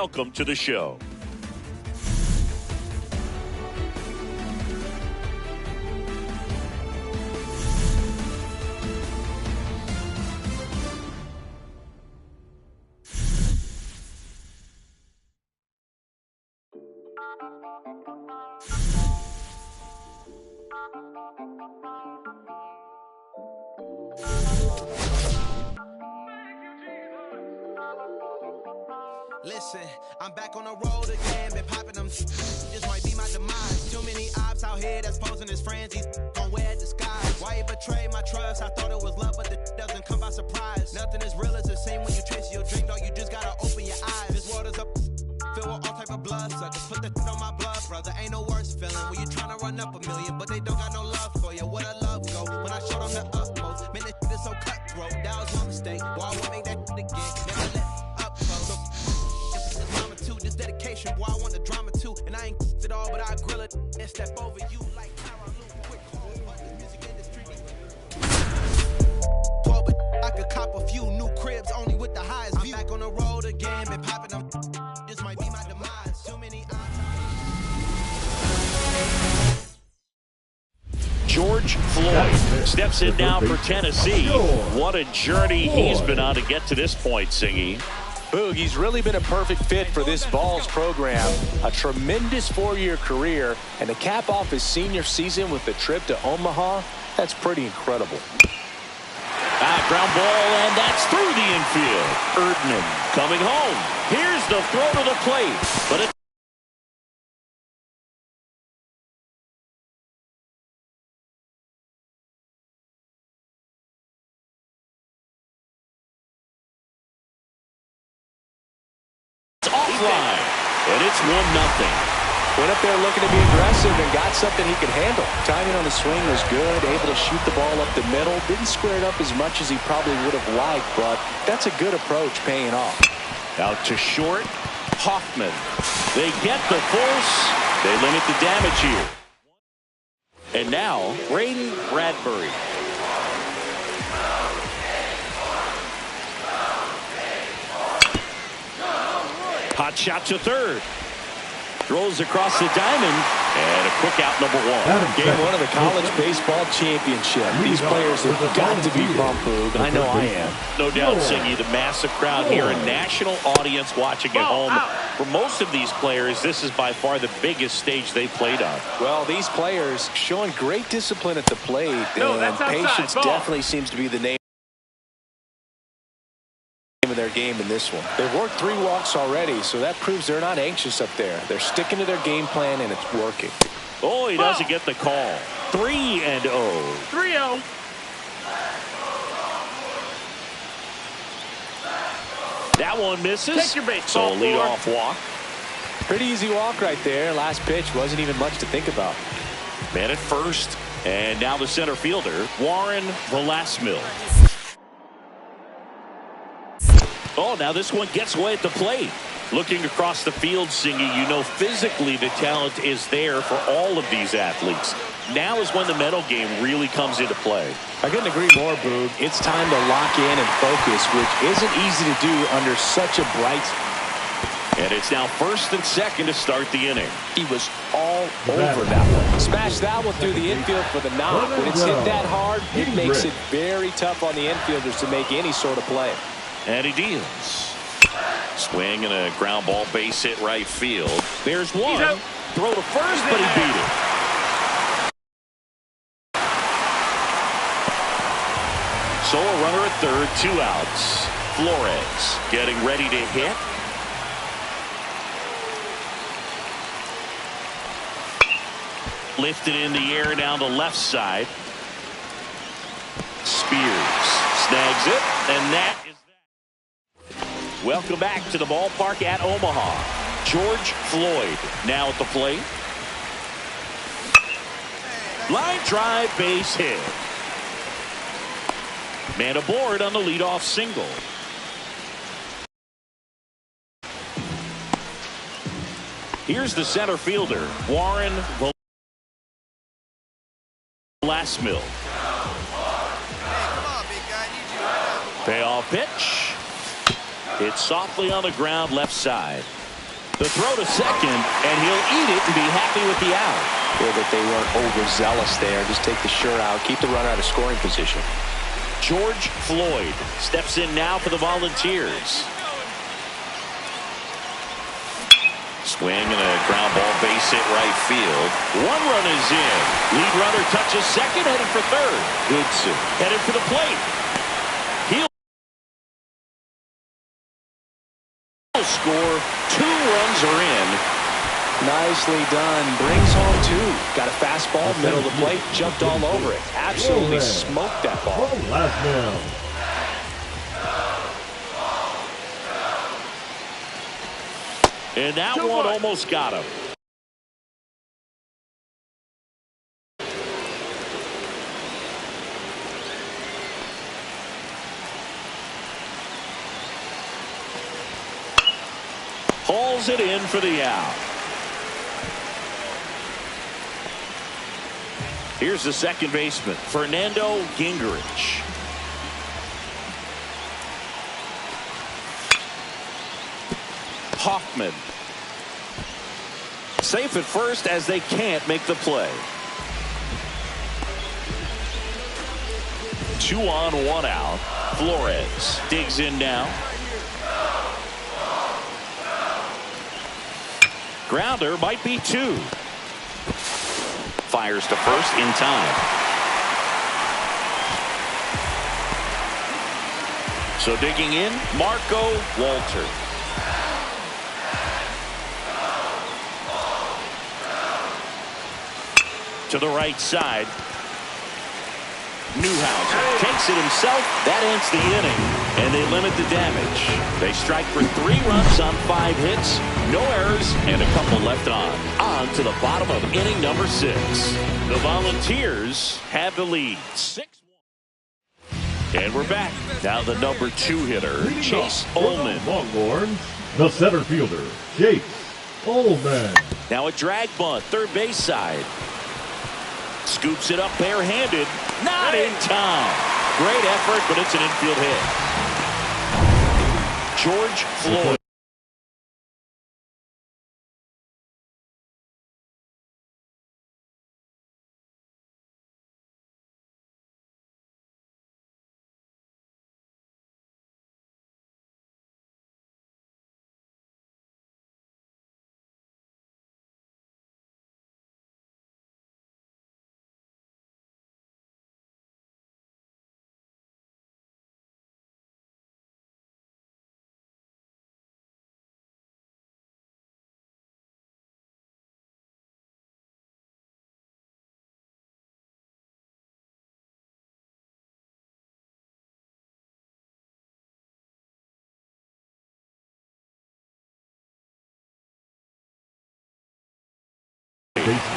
welcome to the show. Listen, I'm back on the road again, been popping them. This might be my demise. Too many ops out here that's posing as friends. These gon' wear disguise. Why you betray my trust? I thought it was love, but the doesn't come by surprise. Nothing as real as the same when you chase your dream, dog. You just gotta open your eyes. This world is up, filled with all type of blood suckers. Put the on my blood, brother. Ain't no worse feeling when you tryna run up a million, but they don't got no love for you. Where the love go? When I showed them the utmost, man, this shit is so cutthroat. That was my mistake. Boy, I won't make that shit again. Never let up close. This dedication, boy, I want the drama too. And I ain't it all, but I grill it and step over you like quick call, but the music industry. 12, but I could cop a few new cribs only with the highest view. I'm back on the road again, been popping them. This might be my demise. Too many George Floyd steps in now for Tennessee. What a journey he's been on to get to this point, Singy. Boog, he's really been a perfect fit for this Vols program. A tremendous 4-year career, and to cap off his senior season with the trip to Omaha, that's pretty incredible. Ground ball, and that's through the infield. Erdman coming home. Here's the throw to the plate, but it's offline, and it's 1-0. Went up there looking to be aggressive and got something he could handle. Timing on the swing was good, able to shoot the ball up the middle. Didn't square it up as much as he probably would have liked, but that's a good approach paying off. Out to short, Hoffman. They get the force. They limit the damage here. And now, Braden Bradbury. Hot shot to third. Throws across the diamond, and a quick out, number 1. Game 1 of the college baseball championship. These players have got to be pumped, Boog. I know I am. No doubt, Singy, the massive crowd here, a national audience watching at home. For most of these players, this is by far the biggest stage they played on. Well, these players showing great discipline at the plate, and patience definitely seems to be the name of their game in this one. They've worked 3 walks already, so that proves they're not anxious up there. They're sticking to their game plan, and it's working. Oh, he doesn't get the call. 3-0. 3-0. That one misses. Take your baseball, so a leadoff walk. Pretty easy walk right there. Last pitch wasn't even much to think about. Man at first, and now the center fielder, Warren Velasmil. Oh, now this one gets away at the plate. Looking across the field, Singy, you know physically the talent is there for all of these athletes. Now is when the mental game really comes into play. I couldn't agree more, Boog. It's time to lock in and focus, which isn't easy to do under such a bright. And it's now first and second to start the inning. He was all over that one. Smashed that one through the infield for the knock. When it's hit that hard, it makes it very tough on the infielders to make any sort of play. And he deals. Swing and a ground ball base hit right field. There's one. Throw to first, but he beat it. So a runner at third, 2 outs. Flores getting ready to hit. Lifted in the air down the left side. Spears snags it, and that is that. Welcome back to the ballpark at Omaha. George Floyd now at the plate. Line drive, base hit. Man aboard on the leadoff single. Here's the center fielder, Warren Velasmil. Payoff pitch. It's softly on the ground left side. The throw to second, and he'll eat it and be happy with the out. Feel that they weren't overzealous there. Just take the shirt out. Keep the runner out of scoring position. George Floyd steps in now for the Volunteers. Swing and a ground ball, base hit right field. One run is in. Lead runner touches second, headed for third. Goodson headed for the plate. He'll score. 2 runs are in. Nicely done. Brings home 2. Got a fastball, middle of the plate, jumped all over it. Absolutely smoked that ball. Last down. And that one almost got him. Hauls it in for the out. Here's the second baseman, Fernando Gingrich. Hoffman. Safe at first as they can't make the play. 2 on, 1 out. Flores digs in now. Grounder might be 2. Fires to first in time. So digging in, Marco Walter. To the right side. Newhouser takes it himself. That ends the inning, and they limit the damage. They strike for 3 runs on 5 hits, no errors, and a couple left on. On to the bottom of inning number 6. The Volunteers have the lead, 6-1. And we're back. Now the number 2 hitter, Chase Ullman. Longhorns, the center fielder, Chase Ullman. Now a drag bunt, third base side. Scoops it up barehanded. Not in time. Great effort, but it's an infield hit. George Floyd.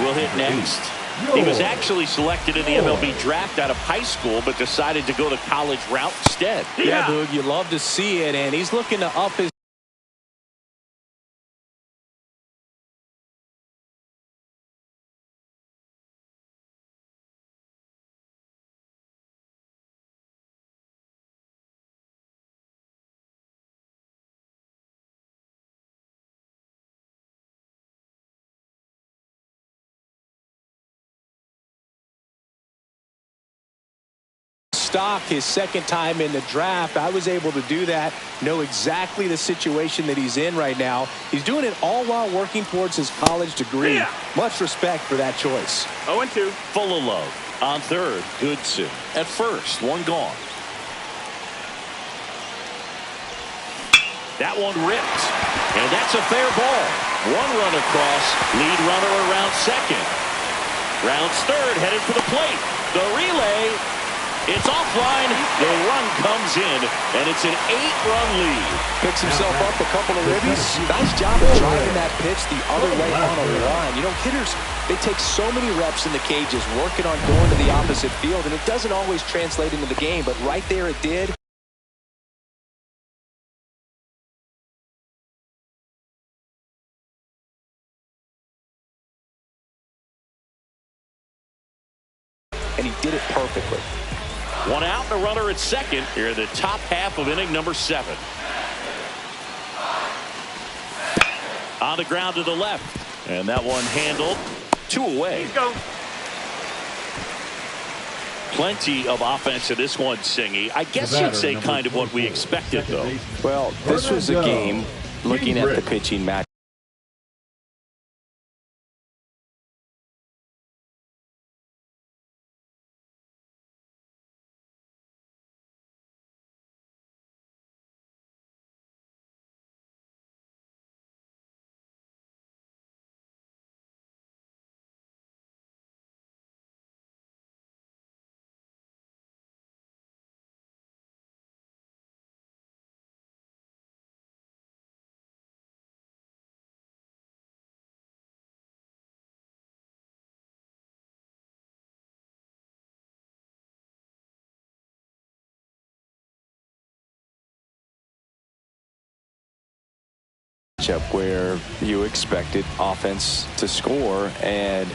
Will hit next. He was actually selected in the MLB draft out of high school, but decided to go the college route instead. Yeah, Boog, you love to see it, and he's looking to up his stock his second time in the draft. I was able to do that, know exactly the situation that he's in right now. He's doing it all while working towards his college degree. Much respect for that choice. 0-2. Full of love. On third, Goodson. At first, 1 gone. That one ripped. And that's a fair ball. 1 run across. Lead runner around second. Rounds third, headed for the plate. The relay. It's offline. The run comes in, and it's an 8-run lead. Picks himself up a couple of ribbies. Nice job of driving that pitch the other way on a run. You know, hitters, they take so many reps in the cages working on going to the opposite field, and it doesn't always translate into the game, but right there it did. And he did it perfectly. 1 out and a runner at second here in the top half of inning number 7. On the ground to the left. And that one handled. 2 away. Plenty of offense in this one, Singy. I guess you'd say kind of what we expected, though. Well, this was a game looking at the pitching match. Where you expected offense to score, and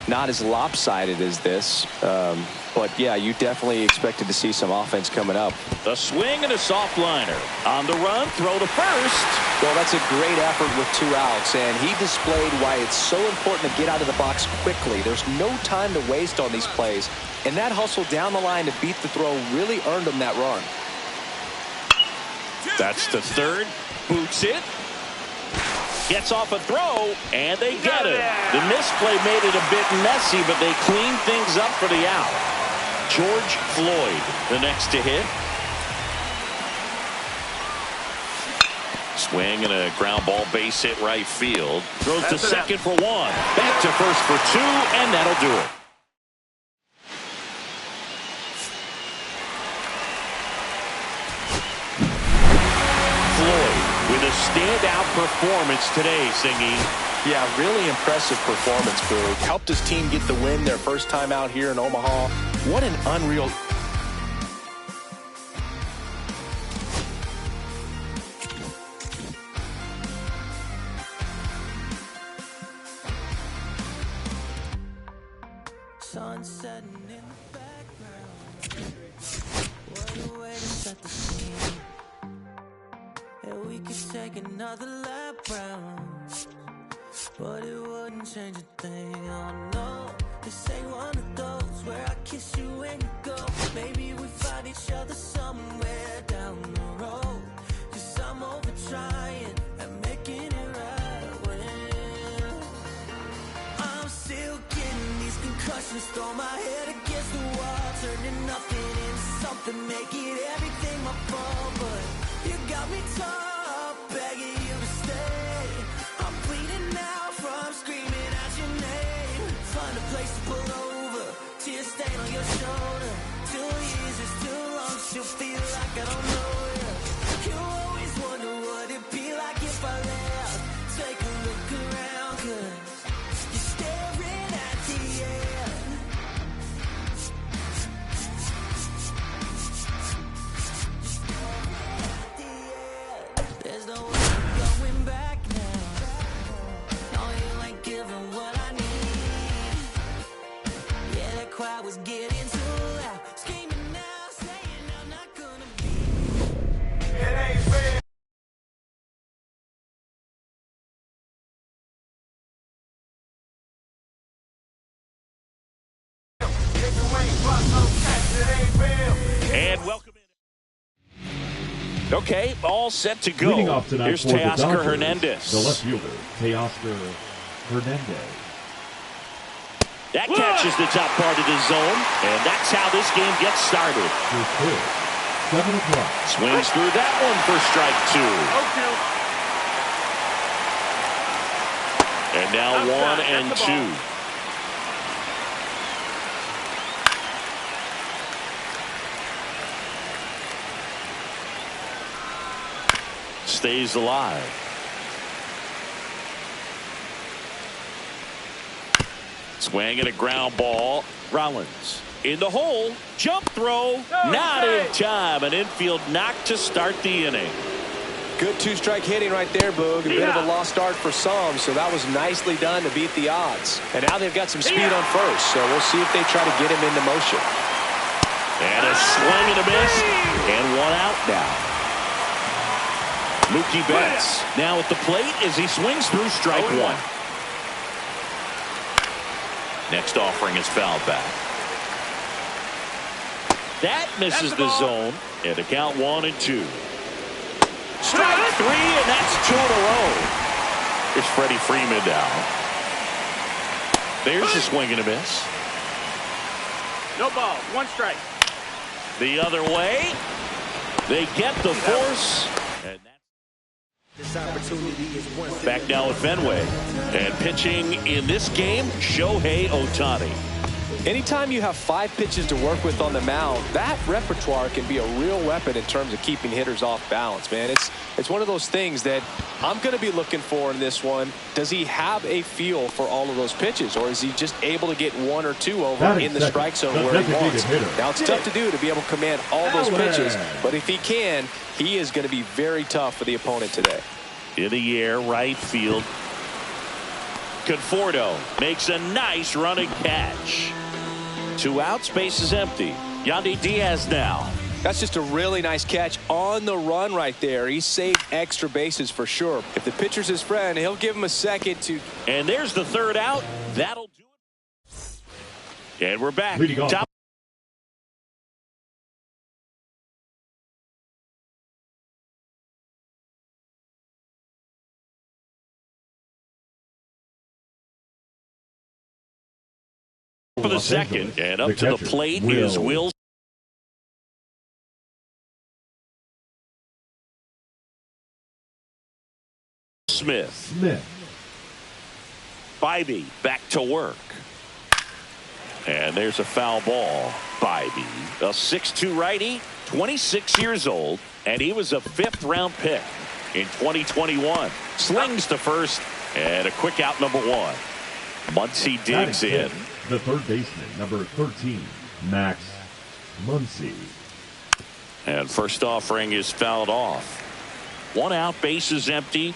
not as lopsided as this, but yeah, you definitely expected to see some offense coming up. The swing and a soft liner. On the run, throw to first. Well, that's a great effort with 2 outs, and he displayed why it's so important to get out of the box quickly. There's no time to waste on these plays, and that hustle down the line to beat the throw really earned him that run. That's the third. Boots it. Gets off a throw, and they get it. The misplay made it a bit messy, but they cleaned things up for the out. George Floyd, the next to hit. Swing and a ground ball base hit right field. Throws to second for 1. Back to first for 2, and that'll do it. With a standout performance today, Singy. Yeah, really impressive performance, Boog. Helped his team get the win their first time out here in Omaha. What an unreal... Sun setting in the background. What a way to set the scene. And we could take another lap round, but it wouldn't change a thing. Oh no, this ain't one of those where I kiss you when you go. Maybe we find each other somewhere down the road. 'Cause I'm over trying and making it right when I'm still getting these concussions. Throw my head against the wall, turning nothing into something, making everything my fault. But you got me top, begging you to stay. I'm bleeding now from screaming out your name. Find a place to pull over, tears stain on your shoulder. 2 years is too long, she'll feel like I don't know you. You always wonder what it'd be like if I left. Take a look around, 'cause you're staring at the end. There's no way going back now. No, you ain't giving what I need. Yeah, that crowd was getting too loud. Screaming now, saying I'm not gonna be. It ain't real. And welcome in. Okay, all set to go. Leading off tonight Here's for the Teoscar Dodgers, Hernandez. the left fielder, Teoscar Hernandez. That catches the top part of the zone, and that's how this game gets started. 7 o'clock. Swings through that one for strike 2. And now 1 and 2. Stays alive. Swing and a ground ball. Rollins in the hole. Jump throw. Not in time. An infield knock to start the inning. Good 2-strike hitting right there, Boog. A bit of a lost start for some, so that was nicely done to beat the odds. And now they've got some speed on first, so we'll see if they try to get him into motion. And a swing and a miss. And 1 out now. Mookie Betts now at the plate as he swings through strike one. Next offering is fouled back. That misses the zone. And the count 1-2. Strike three, and that's 2 in a row. Here's Freddie Freeman down. There's a swing and a miss. No ball. 1 strike. The other way. They get the force. And This opportunity is once back now at Fenway. And pitching in this game, Shohei Ohtani. Anytime you have 5 pitches to work with on the mound, that repertoire can be a real weapon in terms of keeping hitters off balance, man. It's one of those things that I'm going to be looking for in this one. Does he have a feel for all of those pitches, or is he just able to get 1 or 2 over in the strike zone where he wants? Now, it's tough to do to be able to command all those pitches, but if he can, he is going to be very tough for the opponent today. In the air, right field. Conforto makes a nice running catch. 2 outs, base is empty. Yandy Diaz now. That's just a really nice catch on the run right there. He saved extra bases for sure. If the pitcher's his friend, he'll give him a second to. And there's the 3rd out. That'll do it. And we're back. Top. For the second, and up to the plate is Will Smith. Bybee back to work. And there's a foul ball. Bybee, a 6'2" righty, 26 years old, and he was a 5th-round pick in 2021. Slings to first, and a quick out number 1. Muncy digs in. The third baseman, number 13, Max Muncy. And first offering is fouled off. 1 out, base is empty.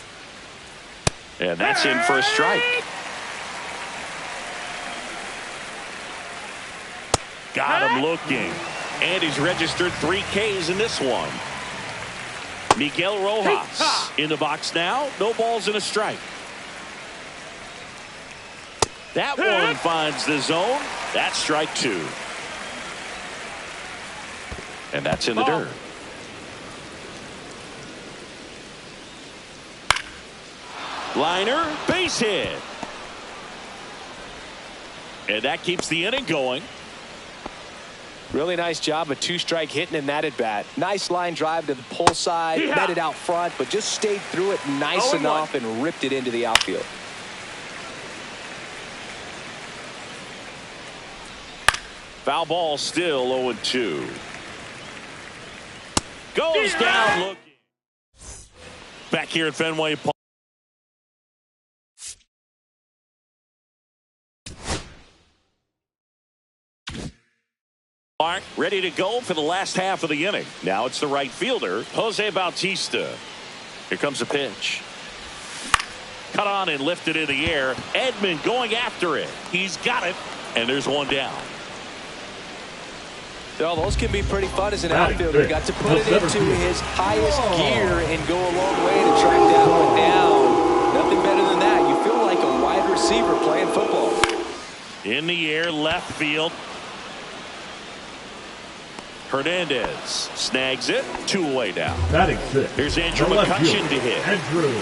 And that's in for a strike. Got him looking. And he's registered 3 Ks in this one. Miguel Rojas in the box now. No balls and a strike. That one finds the zone. That's strike 2. And that's in the dirt. Liner, base hit. And that keeps the inning going. Really nice job of 2-strike hitting in that at bat. Nice line drive to the pull side, met it out front, but just stayed through it nice enough and ripped it into the outfield. Foul ball still 0-2. Goes down looking. Back here at Fenway Park. Ready to go for the last half of the inning. Now it's the right fielder, Jose Bautista. Here comes a pitch. Cut on and lifted in the air. Edman going after it. He's got it. And there's 1 down. Well, those can be pretty fun as an outfielder. He got to put it into his highest gear and go a long way to track that one down. Nothing better than that. You feel like a wide receiver playing football. In the air, left field. Hernandez snags it. 2 away now. Batting 6. Here's Andrew McCutchen to hit. Andrew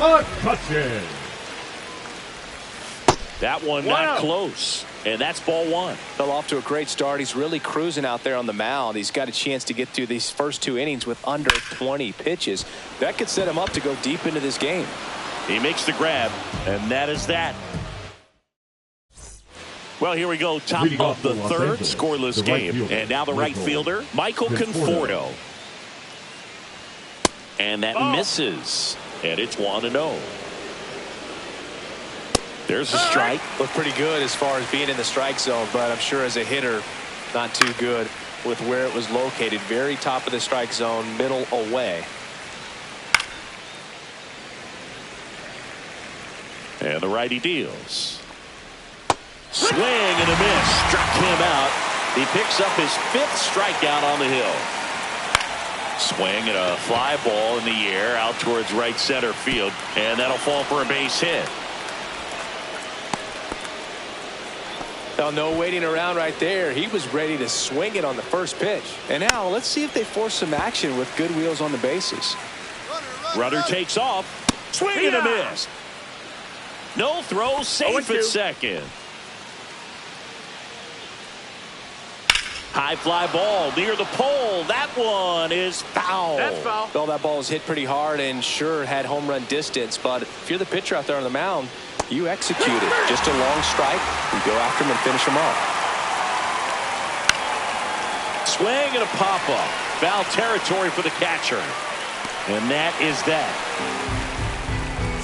McCutchen. That one not close. And that's ball 1. Fell off to a great start. He's really cruising out there on the mound. He's got a chance to get through these first 2 innings with under 20 pitches. That could set him up to go deep into this game. He makes the grab, and that is that. Well, here we go. Top of the 3rd, scoreless game. And now the right fielder, Michael Conforto. And that misses. And it's 1-0. There's a strike. Looked pretty good as far as being in the strike zone, but I'm sure as a hitter, not too good with where it was located. Very top of the strike zone, middle away. And the righty deals. Swing and a miss. Struck him out. He picks up his 5th strikeout on the hill. Swing and a fly ball in the air out towards right center field, and that'll fall for a base hit. Well, no waiting around right there. He was ready to swing it on the first pitch. And now let's see if they force some action with good wheels on the bases. Runner takes off. Swing and a miss. No throw, safe at second. High fly ball near the pole. That one is foul. That's foul. Well, that ball was hit pretty hard and sure had home run distance. But if you're the pitcher out there on the mound, you execute it. Just a long strike. You go after him and finish him off. Swing and a pop-up. Foul territory for the catcher. And that is that.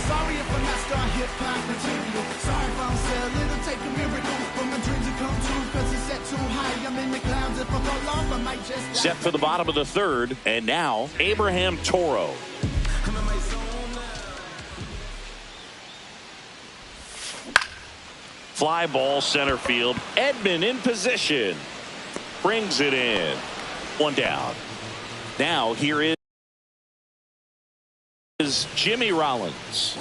Sorry if I'm not star hip-hop material. Sorry if I'm selling. It'll take a miracle for my dreams to come true. Cause it's set too high. I'm in the clouds. If I fall off, I might just Set for the bottom of the third. And now, Abraham Toro. Fly ball center field. Edman in position. Brings it in. One down. Now here is Jimmy Rollins.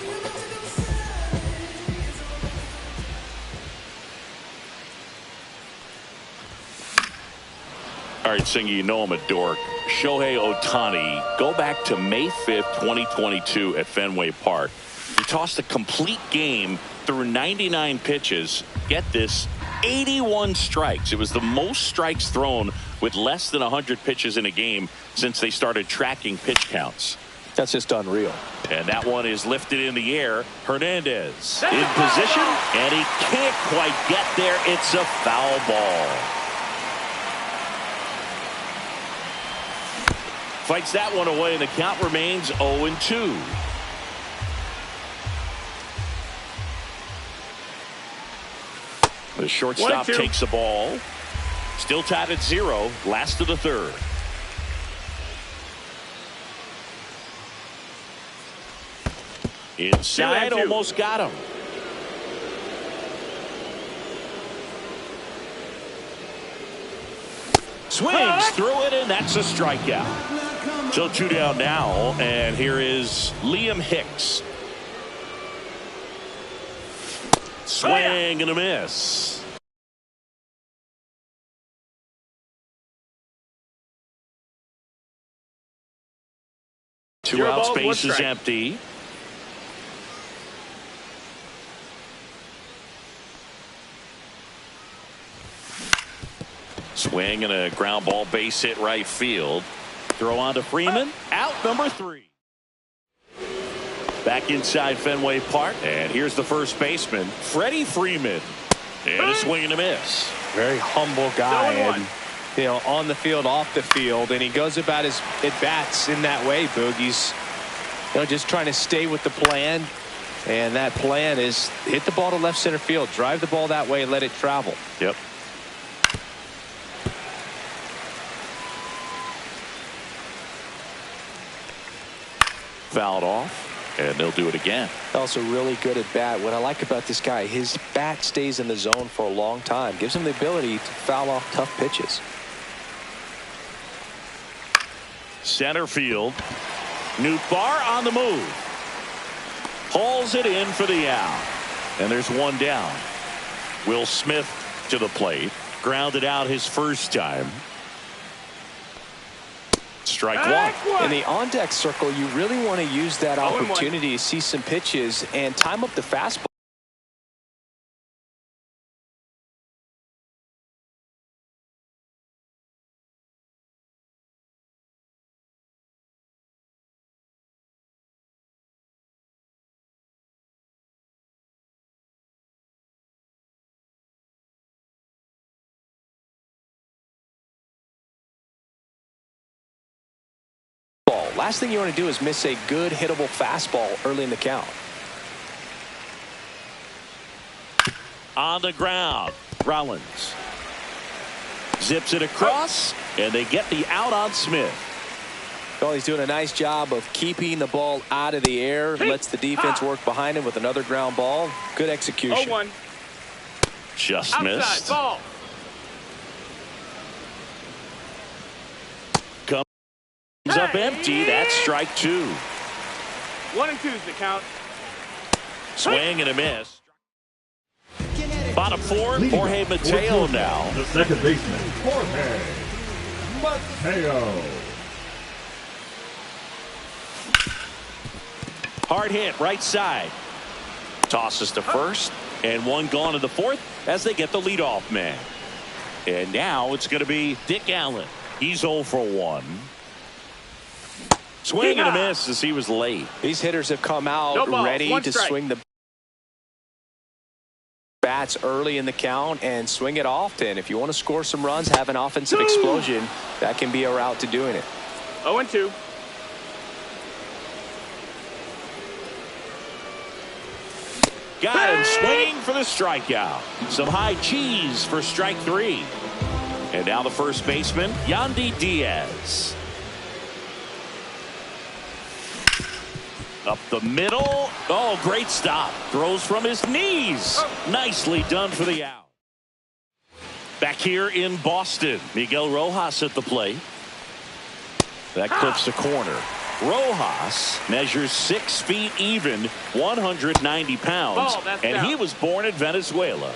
All right, Singy, you know I'm a dork. Shohei Ohtani, go back to May 5th, 2022 at Fenway Park. He tossed a complete game through 99 pitches. Get this, 81 strikes. It was the most strikes thrown with less than 100 pitches in a game since they started tracking pitch counts. That's just unreal. And that one is lifted in the air. Hernandez in position, and he can't quite get there. It's a foul ball. Fights that one away, and the count remains 0-2. The shortstop takes the ball. Still tied at 0. Last of the third. Inside, almost got him. Swings through it, and that's a strikeout. So 2 down now, and here is Liam Hicks. Swing and a miss. Two outs, base is empty. Swing and a ground ball, base hit right field. Throw on to Freeman. Out number 3. Back inside Fenway Park. And here's the first baseman, Freddie Freeman. And a swing and a miss. Very humble guy. And, you know, on the field, off the field. And he goes about his at-bats in that way, Boog. He's, you know, just trying to stay with the plan. And that plan is hit the ball to left center field. Drive the ball that way and let it travel. Yep. Fouled off, and they'll do it again. Also really good at bat. What I like about this guy, his bat stays in the zone for a long time. Gives him the ability to foul off tough pitches. Center field. Nootbaar on the move. Hauls it in for the out. And there's one down. Will Smith to the plate. Grounded out his first time. Strike one. In the on-deck circle, you really want to use that opportunity to see some pitches and time up the fastball. Last thing you want to do is miss a good hittable fastball early in the count. On the ground, Rollins zips it across, and they get the out on Smith. Well, he's doing a nice job of keeping the ball out of the air. Lets the defense work behind him with another ground ball. Good execution. 0-1. Just Outside, missed. ball. He's up empty. That's strike two. 1 and 2's the count. Swing and a miss. Bottom four, Jorge Mateo now. The second baseman, Jorge Mateo. Hard hit, right side. Tosses to first, and one gone in the fourth as they get the leadoff man. And now it's going to be Dick Allen. He's 0 for 1. Swing and a miss as he was late. These hitters have come out ready to swing the bats early in the count and swing it often. If you want to score some runs, have an offensive explosion, that can be a route to doing it. 0 and 2. Got him swinging for the strikeout. Some high cheese for strike three. And now the first baseman, Yandy Diaz. Up the middle. Oh, great stop. Throws from his knees. Nicely done for the out. Back here in Boston, Miguel Rojas at the plate. That clips the corner. Rojas measures 6 feet even, 190 pounds, and he was born in Venezuela.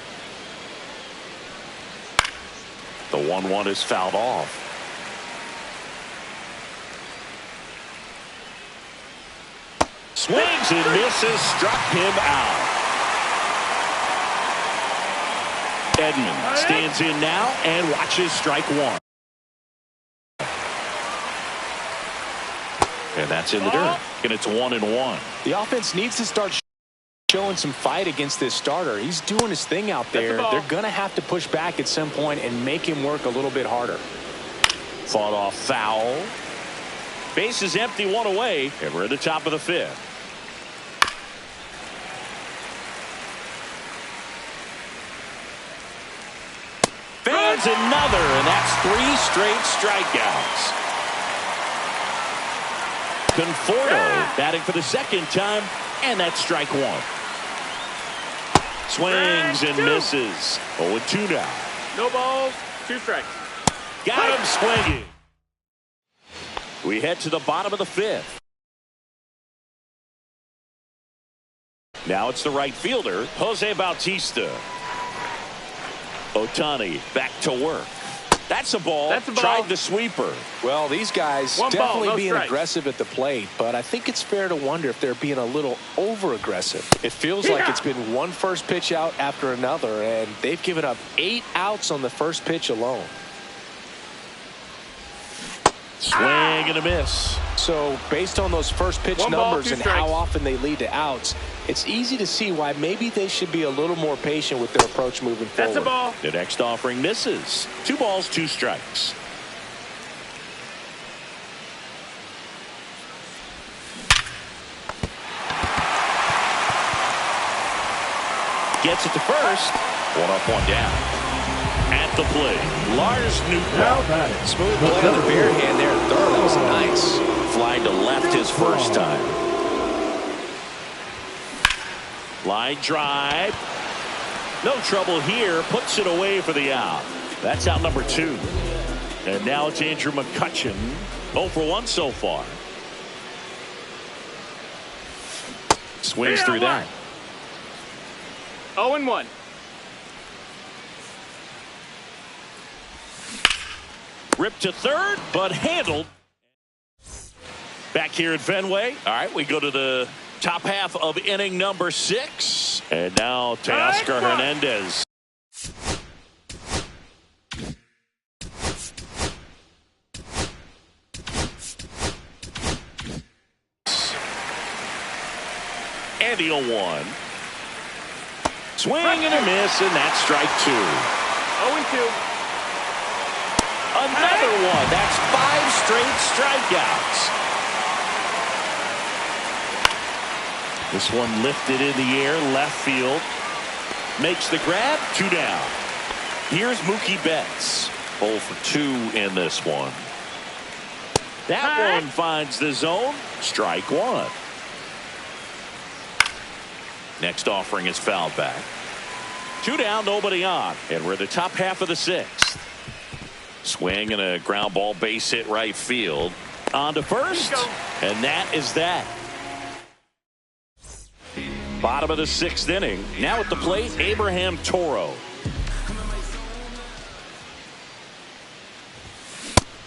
The 1-1 is fouled off. Swings and misses, struck him out. Edman stands in now and watches strike one. And that's in the dirt. And it's 1-1. The offense needs to start showing some fight against this starter. He's doing his thing out there. They're going to have to push back at some point and make him work a little bit harder. Fought off foul. Base is empty, one away, and we're at the top of the fifth. Fans another, and that's 3 straight strikeouts. Conforto batting for the second time, and that's strike one. Swings and misses. 0-2 now. No balls, 2 strikes. Got him swinging. We head to the bottom of the fifth. Now it's the right fielder, Jose Bautista. Ohtani back to work. That's a ball. Tried the sweeper. Well, these guys definitely being aggressive at the plate, but I think it's fair to wonder if they're being a little over-aggressive. It feels like it's been one first pitch out after another, and they've given up 8 outs on the first pitch alone. Swing and a miss. So based on those first pitch numbers and how often they lead to outs, it's easy to see why maybe they should be a little more patient with their approach moving forward. That's a ball. The next offering misses. 2 balls, 2 strikes. Gets it to first. 1 up, 1 down. At the plate, Lars Newton. Smooth play on the bare hand there at third. That was nice. Flying to left his first time. Line drive. No trouble here. Puts it away for the out. That's out number 2. And now it's Andrew McCutchen. 0 for 1 so far. Swings through that. 0-1. Ripped to third, but handled. Back here at Fenway. All right, we go to the top half of inning number 6. And now Teoscar Hernandez. And the 0-1. Swing and a miss, and that's strike 2. 0-2. Another one. That's 5 straight strikeouts. This one lifted in the air, left field. Makes the grab, 2 down. Here's Mookie Betts. 0 for 2 in this one. That one finds the zone. Strike 1. Next offering is fouled back. 2 down, nobody on. And we're at the top half of the 6th. Swing and a ground ball base hit right field. On to first, and that is that. Bottom of the 6th inning. Now at the plate, Abraham Toro.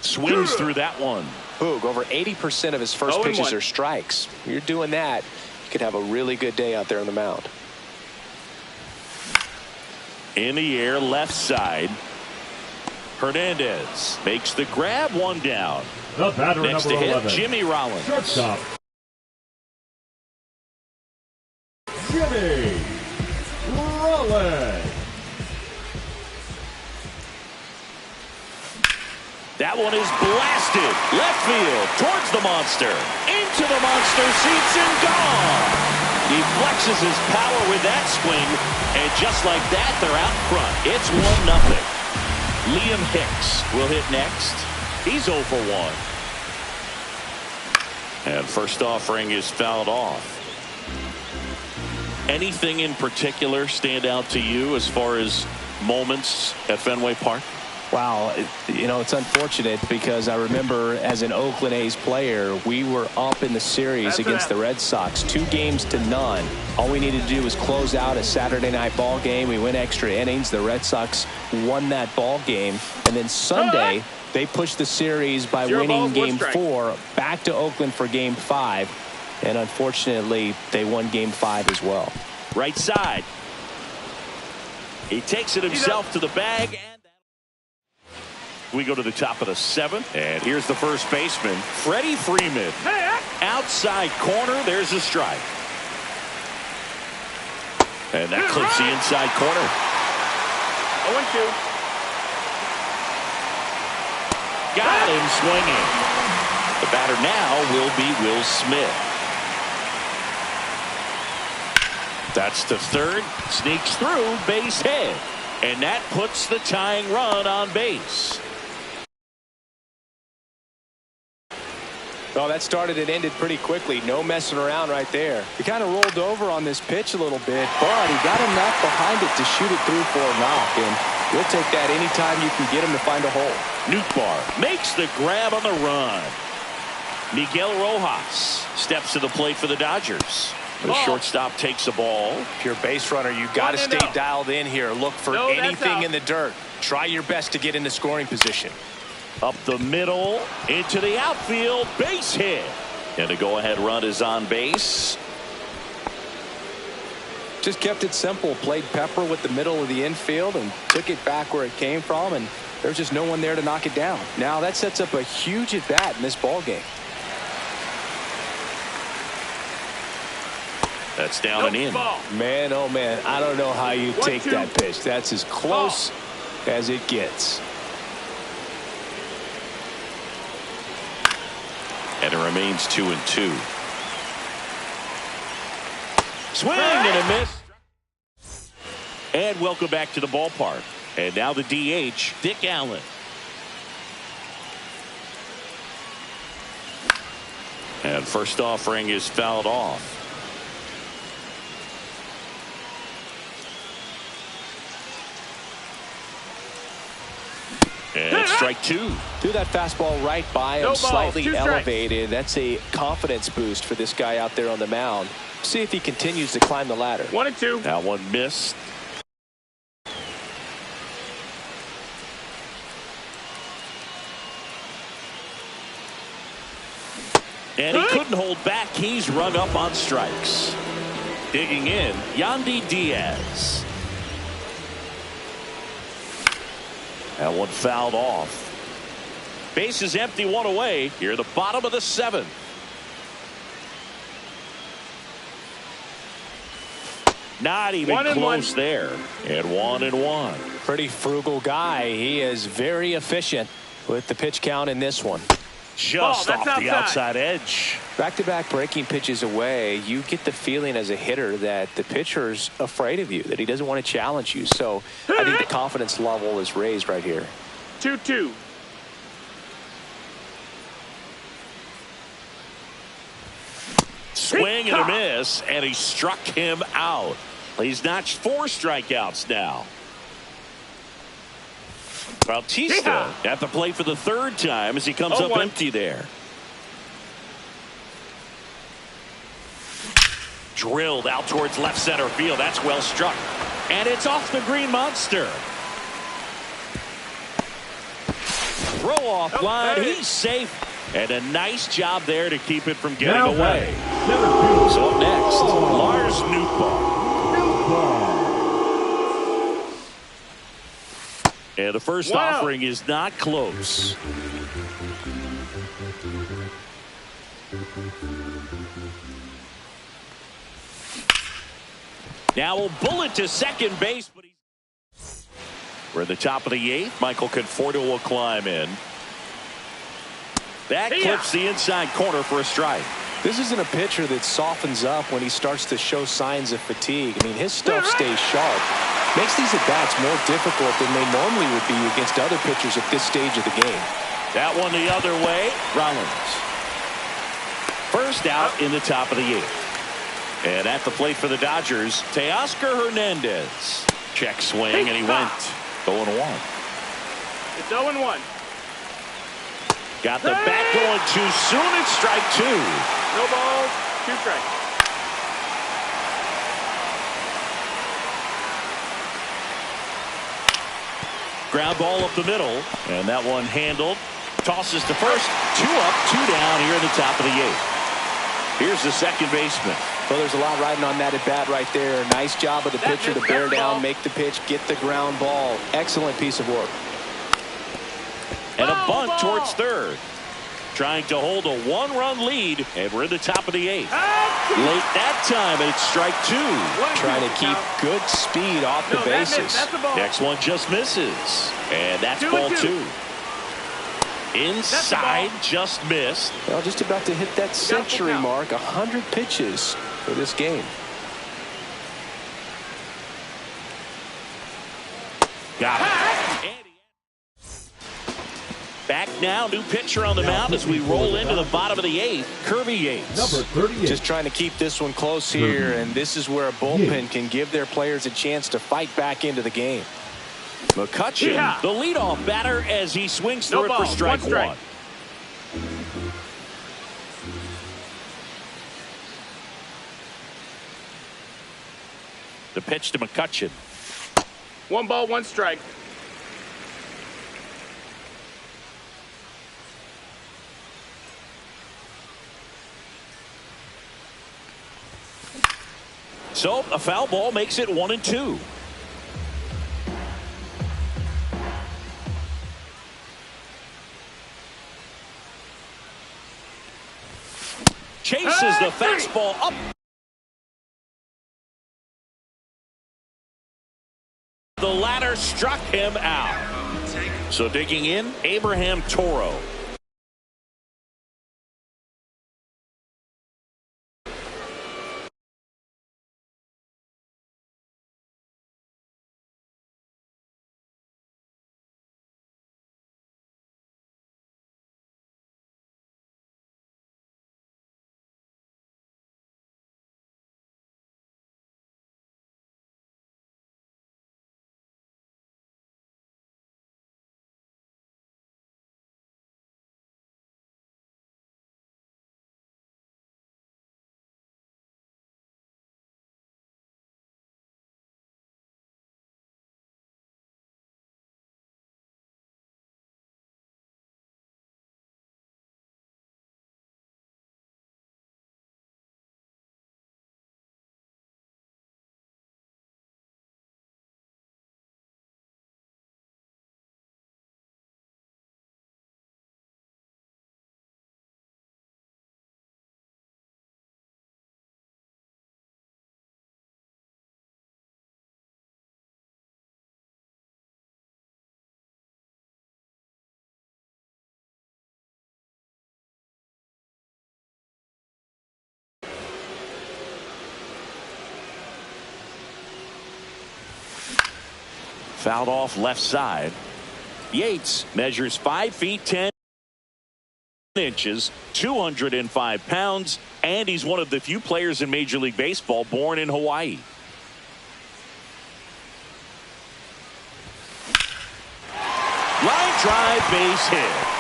Swings through that one. Boog, over 80% of his first pitches are strikes. When you're doing that, you could have a really good day out there on the mound. In the air, left side. Hernandez makes the grab, 1 down. The batter, Next number to hit, 11. Jimmy Rollins. Shortstop, Jimmy Rollins. That one is blasted. Left field towards the monster. Into the monster seats and gone. He flexes his power with that swing. And just like that, they're out front. It's 1-0. Liam Hicks will hit next. He's 0 for 1. And first offering is fouled off. Anything in particular stand out to you as far as moments at Fenway Park? Wow, you know, it's unfortunate because I remember as an Oakland A's player, we were up in the series against the Red Sox, 2-0. All we needed to do was close out a Saturday night ball game. We went extra innings. The Red Sox won that ball game. And then Sunday, they pushed the series by winning Game 4 back to Oakland for Game 5. And unfortunately, they won Game 5 as well. Right side. He takes it himself to the bag. We go to the top of the 7th, and here's the first baseman, Freddie Freeman. Outside corner, there's a strike. And that clips the inside corner. 0-2. Got him swinging. The batter now will be Will Smith. That's to third, sneaks through, base hit. And that puts the tying run on base. Well, that started and ended pretty quickly. No messing around right there. He kind of rolled over on this pitch a little bit, but he got enough behind it to shoot it through for a knock. And we'll take that anytime you can get him to find a hole. Nootbaar makes the grab on the run. Miguel Rojas steps to the plate for the Dodgers. The shortstop takes the ball. If you're a base runner, you got to stay dialed in here. Look for anything in the dirt. Try your best to get into scoring position. Up the middle, into the outfield, base hit. And a go-ahead run is on base. Just kept it simple. Played pepper with the middle of the infield and took it back where it came from. And there's just no one there to knock it down. Now that sets up a huge at-bat in this ball game. That's down and in. Man, oh man, I don't know how you take that pitch. That's as close as it gets. And it remains 2-2. Swing and a miss. And welcome back to the ballpark. And now the DH, Dick Allen. And first offering is fouled off. And it's strike 2. Threw that fastball right by him, slightly elevated. That's a confidence boost for this guy out there on the mound. See if he continues to climb the ladder. 1-2. That one missed. And he couldn't hold back. He's rung up on strikes. Digging in, Yandy Diaz. That one fouled off. Base is empty, 1 away. Here at the bottom of the 7th. Not even close there. And 1-1. Pretty frugal guy. He is very efficient with the pitch count in this one. Just off the outside edge. Back-to-back breaking pitches away, you get the feeling as a hitter that the pitcher's afraid of you, that he doesn't want to challenge you. So I think the confidence level is raised right here. 2-2. Swing and a miss, and he struck him out. He's notched 4 strikeouts now. Bautista at the plate for the 3rd time as he comes up empty there. Drilled out towards left center field. That's well struck. And it's off the green monster. Throw off line. He's safe. And a nice job there to keep it from getting away. So up next, Lars Nootbaar. And the first offering is not close. Now a bullet to second base, but we're at the top of the 8th. Michael Conforto will climb in. That clips the inside corner for a strike. This isn't a pitcher that softens up when he starts to show signs of fatigue. I mean, his stuff stays sharp. Makes these at-bats more difficult than they normally would be against other pitchers at this stage of the game. That one the other way. Rollins. First out in the top of the 8th. And at the plate for the Dodgers, Teoscar Hernandez. Check swing, and he went 0-1. It's 0-1. Got the bat going too soon. It's strike 2. No balls, 2 strikes. Ground ball up the middle, and that one handled. Tosses to first. 2 up, 2 down here in the top of the 8th. Here's the second baseman. Well, there's a lot riding on that at-bat right there. Nice job of the pitcher to bear down, make the pitch, get the ground ball. Excellent piece of work. And a bunt towards third. Trying to hold a 1-run lead, and we're in the top of the 8th. Late that time, and it's strike 2. Trying to keep good speed off the bases. Next one just misses. And that's ball 2. Inside, just missed. Well, just about to hit that century mark. 100 pitches for this game. Got it. Back now, new pitcher on the mound as we roll into the bottom of the 8th. Kirby Yates. Number 38. Just trying to keep this one close here, and this is where a bullpen can give their players a chance to fight back into the game. McCutchen, the leadoff batter, as he swings through it for strike 1. The pitch to McCutchen. 1 ball, 1 strike. So a foul ball makes it 1-2. Chases the fastball up. The ladder struck him out. So digging in, Abraham Toro. Fouled off left side. Yates measures 5 feet 10 inches, 205 pounds, and he's one of the few players in Major League Baseball born in Hawaii. Line drive, base hit.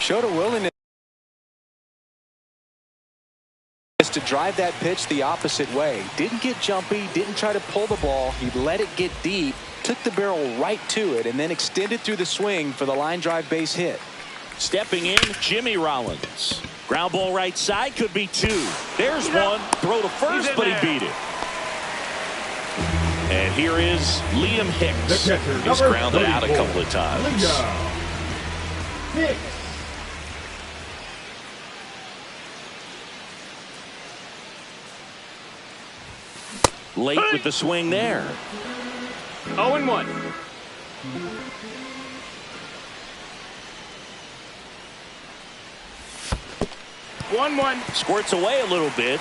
Showed a willingness to drive that pitch the opposite way. Didn't get jumpy, didn't try to pull the ball. He let it get deep, took the barrel right to it, and then extended through the swing for the line drive base hit. Stepping in, Jimmy Rollins. Ground ball right side, could be two. There's one. Throw to first, but he beat it. And here is Liam Hicks. He's grounded out a couple of times. Hicks. Late with the swing there. 0-1. One. Squirts away a little bit.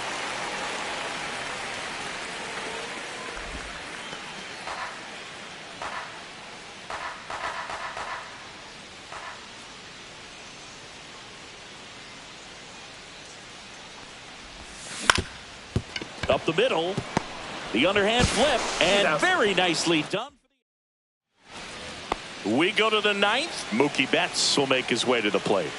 Up the middle. The underhand flip, and very nicely done. We go to the ninth. Mookie Betts will make his way to the plate.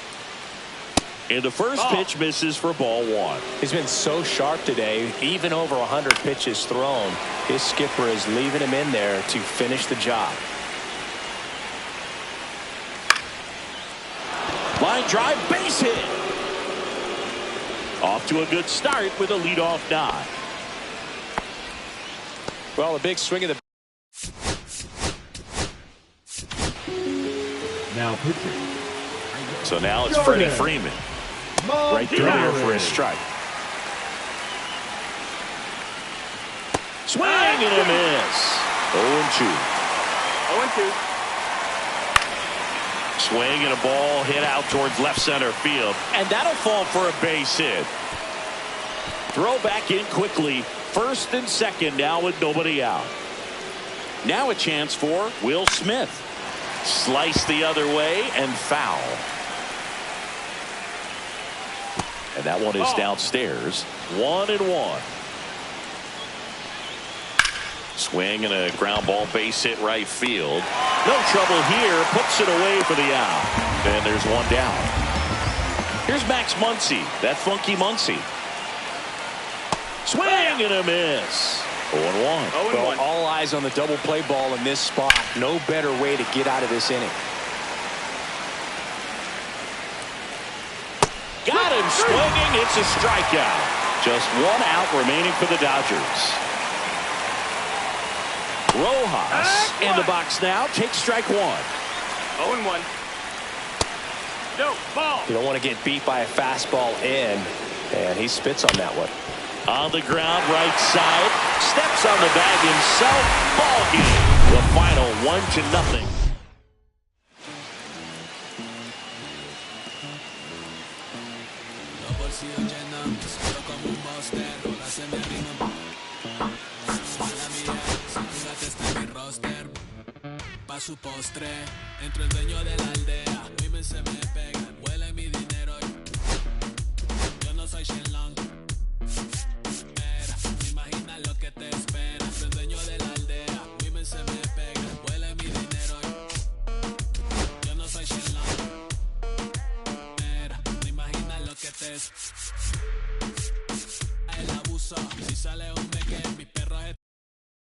And the first pitch misses for ball one. He's been so sharp today, even over 100 pitches thrown. His skipper is leaving him in there to finish the job. Line drive, base hit. Off to a good start with a leadoff nod. Well, a big swing of the... Now pitching. So now it's Freddie Freeman. Right there for a strike. Swing and a miss. 0-2. 0-2. Swing and a ball hit out towards left center field. And that'll fall for a base hit. Throw back in quickly. First and second now with nobody out. Now a chance for Will Smith. Slice the other way and foul. And that one is downstairs. 1-1. Swing and a ground ball base hit right field. No trouble here. Puts it away for the out. And there's one down. Here's Max Muncy. That funky Muncy. Swing and a miss. 0-1. Well, all eyes on the double play ball in this spot. No better way to get out of this inning. Got him swinging. It's a strikeout. Just one out remaining for the Dodgers. Rojas in the box now. Takes strike one. 0-1. No, ball. You don't want to get beat by a fastball in. And he spits on that one. On the ground, right side. Steps on the bag himself. Ball game. The final 1-0. Pa' su postre, entro el dueño de la aldea. Women se me pegan, huelen mi dinero. Yo no soy Shenlong.